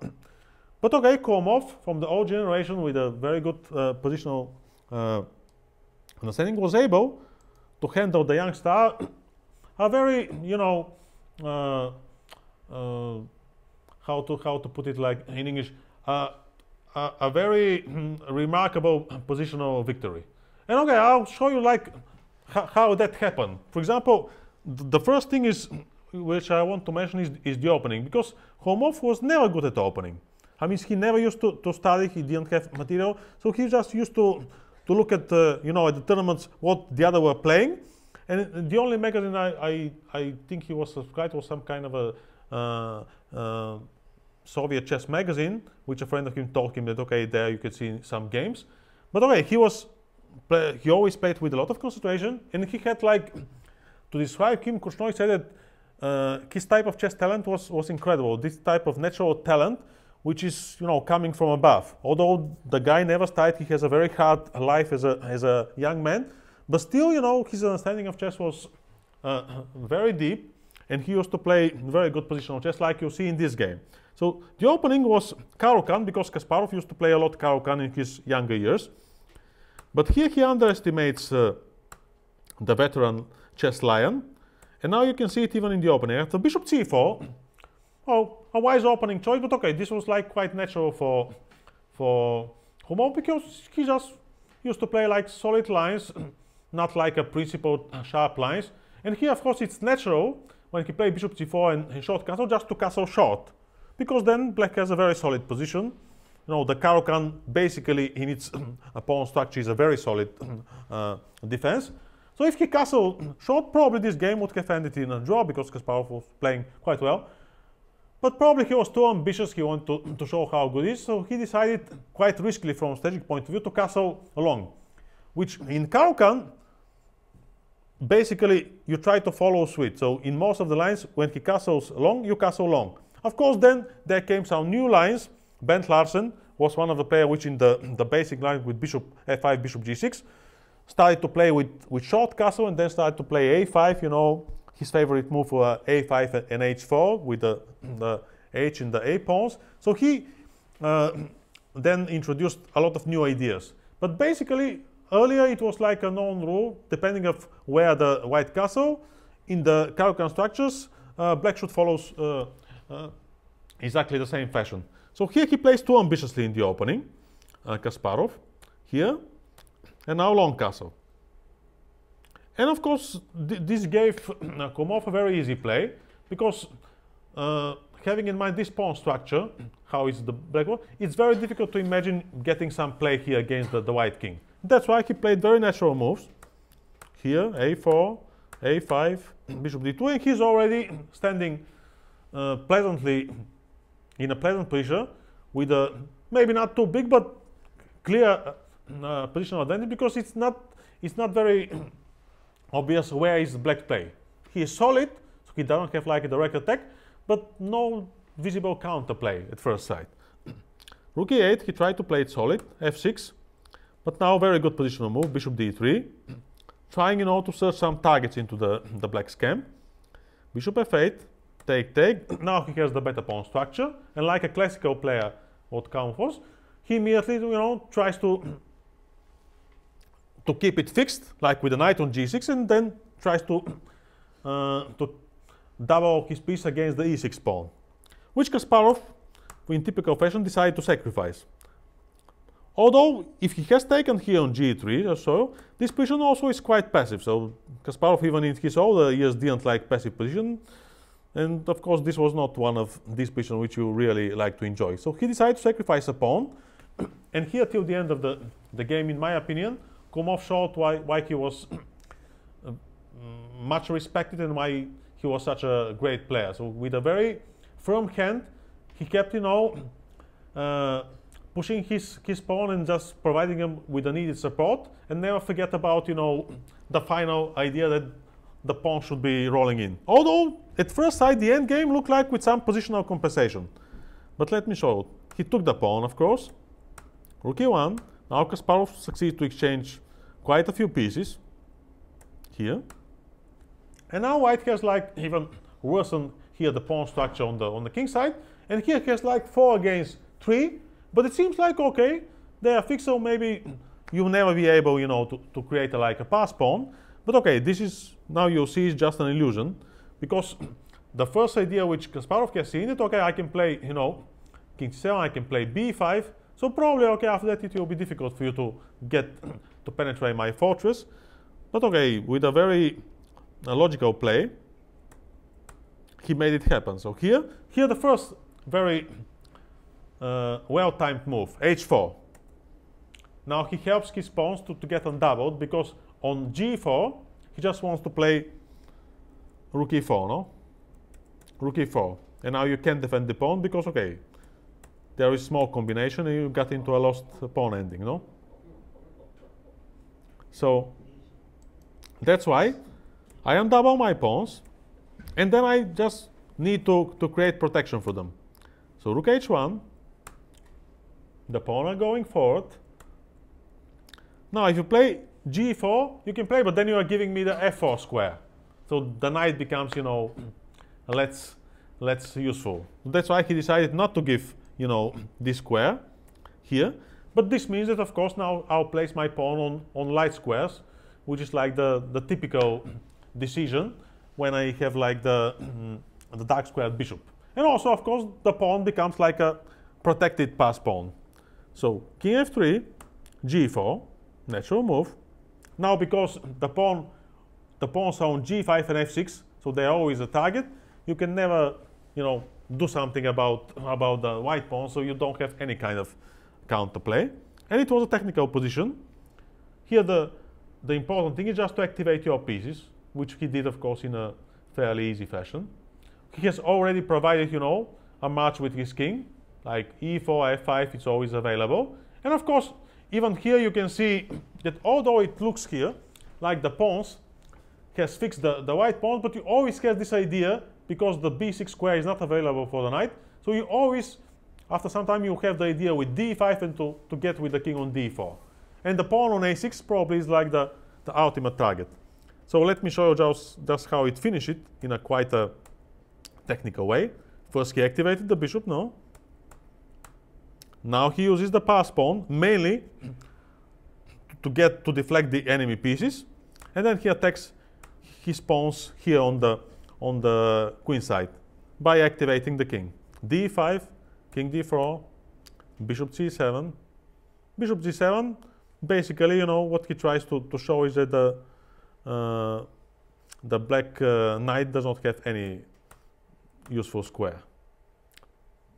But okay, Kholmov, from the old generation with a very good positional understanding, was able to handle the young star a very, how to put it like in English, a very remarkable positional victory. And okay, I'll show you like how that happened. For example, the first thing is, which I want to mention, is the opening, because Kholmov was never good at opening. I mean, he never used to study, he didn't have material, so he just used to look at, at the tournaments, what the other were playing. And the only magazine I think he was subscribed was some kind of a Soviet chess magazine, which a friend of him told him that, okay, there you could see some games. But okay, he always played with a lot of concentration, and he had like, to describe him, Korchnoi said that his type of chess talent was incredible. This type of natural talent, which is, coming from above. Although the guy never studied, he has a very hard life as a young man, but still, his understanding of chess was very deep, and he used to play very good positional chess, like you see in this game. So the opening was Caro-Kann, because Kasparov used to play a lot Caro-Kann in his younger years. But here he underestimates the veteran chess lion, And now you can see it even in the opening. After bishop c4, oh, a wise opening choice, but okay, this was like quite natural for Kholmov because he just used to play like solid lines, not like a principled sharp lines. And here, of course, it's natural when he plays bishop g4 and short castle just to castle short, because then black has a very solid position. You know, the Caro-Kann basically in its pawn structure is a very solid defense. So if he castled short, probably this game would have ended in a draw because Kasparov was playing quite well. But probably he was too ambitious, he wanted to show how good he is, so he decided quite riskily from a strategic point of view to castle long, which in Caro-Kann, basically you try to follow suit. So in most of the lines, when he castles long, you castle long. Of course, then there came some new lines. Bent Larsen was one of the players which in the basic line with bishop f5, bishop g6, started to play with short castle and then started to play a5, you know, his favorite move for a5 and h4 with the h and the a pawns. So he then introduced a lot of new ideas. But basically, earlier it was like a known rule, depending of where the white castle, in the Caro-Kann structures, black should follow exactly the same fashion. So here he plays too ambitiously in the opening, Kasparov, here, and now long castle. And of course, this gave Kholmov a very easy play, because having in mind this pawn structure, how is the black one, it's very difficult to imagine getting some play here against the white king. That's why he played very natural moves. Here, a4, a5, bishop d2, and he's already standing pleasantly in a pleasant position with a maybe not too big but clear positional advantage, because it's not very obvious where is black play. He is solid, so he doesn't have like a direct attack, but no visible counterplay at first sight. Rook e8, he tried to play it solid, f6, but now very good positional move, bishop d3, trying, you know, to search some targets into the black's camp. Bishop f8, take. Now he has the better pawn structure, and like a classical player, what Kholmov was, he immediately, you know, tries to keep it fixed, like with a knight on g6, and then tries to double his piece against the e6 pawn, which Kasparov, in typical fashion, decided to sacrifice. Although, if he has taken here on g3 or so, this position also is quite passive. So Kasparov, even in his older years, didn't like passive position. And of course, this was not one of these positions which you really like to enjoy. So he decided to sacrifice a pawn. And here, till the end of the game, in my opinion, Kholmov showed why he was much respected and why he was such a great player. So with a very firm hand, he kept, you know, pushing his pawn and just providing him with the needed support, and never forget about, you know, the final idea that the pawn should be rolling in. Although, at first sight, the end game looked like with some positional compensation. But let me show you. He took the pawn, of course. Rook e1. Now Kasparov succeeded to exchange quite a few pieces here. And now white has like even worsened here the pawn structure on the king side. And here he has like 4 against 3. But it seems like, okay, they are fixed, so maybe you'll never be able, you know, to create like a pass pawn. But okay, this is, now you'll see, is just an illusion, because the first idea which Kasparov has seen it, okay, I can play, you know, king c7, I can play b5, so probably, okay, after that it will be difficult for you to get to penetrate my fortress. But okay, with a very logical play, he made it happen. So here the first very well-timed move, h4. Now he helps his pawns to get undoubled, because on g4, he just wants to play rook e4, no? Rook e4. And now you can't defend the pawn because, okay, there is small combination and you got into a lost pawn ending, no? So that's why I undouble my pawns, and then I just need to create protection for them. So rook h1, the pawn are going forward. Now if you play g4, you can play, but then you are giving me the f4 square. So the knight becomes, you know, less useful. That's why he decided not to give, you know, this square here. But this means that, of course, now I'll place my pawn on light squares, which is like the typical decision. when I have like the the dark squared bishop. And also, of course, the pawn becomes like a protected pass pawn. So king f3, g4, natural move. Now, because the pawns are on g5 and f6, so they're always a target, you can never, do something about the white pawn, so you don't have any kind of counterplay. And it was a technical position. Here, the important thing is just to activate your pieces, which he did, of course, in a fairly easy fashion. He has already provided, a match with his king, like e4, f5, it's always available. And of course, even here you can see that although it looks here like the pawns has fixed the white pawn, but you always have this idea, because the b6 square is not available for the knight, so you always, after some time, you have the idea with d5 and to get with the king on d4. And the pawn on a6 probably is like the ultimate target. So let me show you just how it finished it in a quite a technical way. First he activated the bishop, no? Now he uses the pass pawn, mainly to deflect the enemy pieces. And then he attacks his pawns here on the queen side by activating the king. d5, king d4, bishop c7. Bishop g7, basically, what he tries to show is that the black knight does not have any useful square.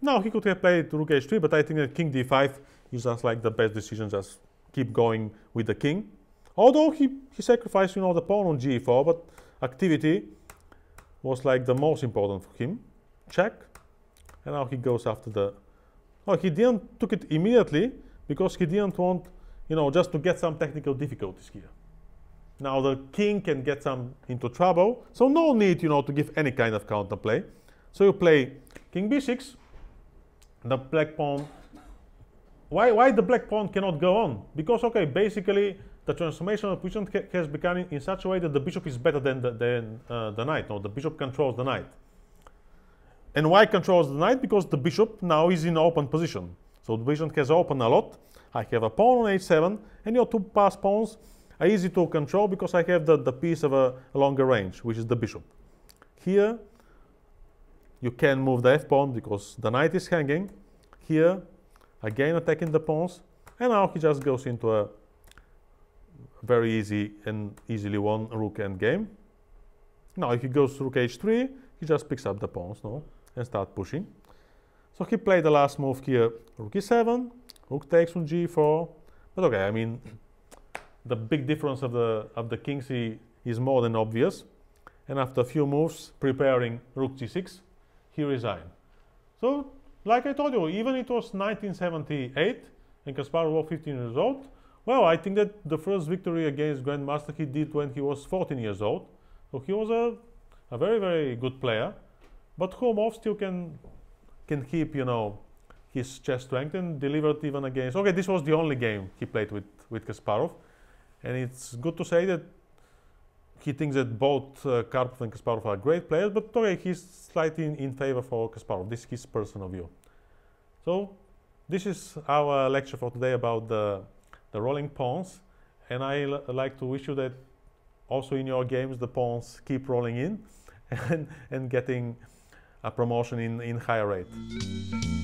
Now he could have played rook h3, but I think that king d5 is just like the best decision, just keep going with the king. Although he sacrificed, the pawn on g4, but activity was like the most important for him. Check. And now he goes after the... Oh, he didn't took it immediately because he didn't want, just to get some technical difficulties here. Now the king can get some into trouble, so no need, to give any kind of counterplay. So you play king b6, the black pawn. Why the black pawn cannot go on? Because, okay, basically the transformational position has become in such a way that the bishop is better than the knight. No, the bishop controls the knight. And why controls the knight? Because the bishop now is in open position. So the bishop has opened a lot. I have a pawn on h7, and your two pass pawns are easy to control because I have the piece of a longer range, which is the bishop. Here, you can move the f-pawn because the knight is hanging. Here, again attacking the pawns. And now he just goes into a very easy and easily won rook endgame. Now if he goes rook h3, he just picks up the pawns, no, and start pushing. So he played the last move here, rook e7, rook takes on g4. But okay, I mean, the big difference of the kings is more than obvious. And after a few moves, preparing rook g6, he resigned. So, like I told you, even it was 1978 and Kasparov was 15 years old. Well, I think that the first victory against Grandmaster he did when he was 14 years old. So he was a very, very good player. But Kholmov still can keep, his chess strength and delivered even against... Okay, this was the only game he played with Kasparov. And it's good to say that he thinks that both Karpov and Kasparov are great players, but okay, he's slightly in favor for Kasparov. This is his personal view. So this is our lecture for today about the rolling pawns. And I like to wish you that also in your games the pawns keep rolling in and getting a promotion in higher rate.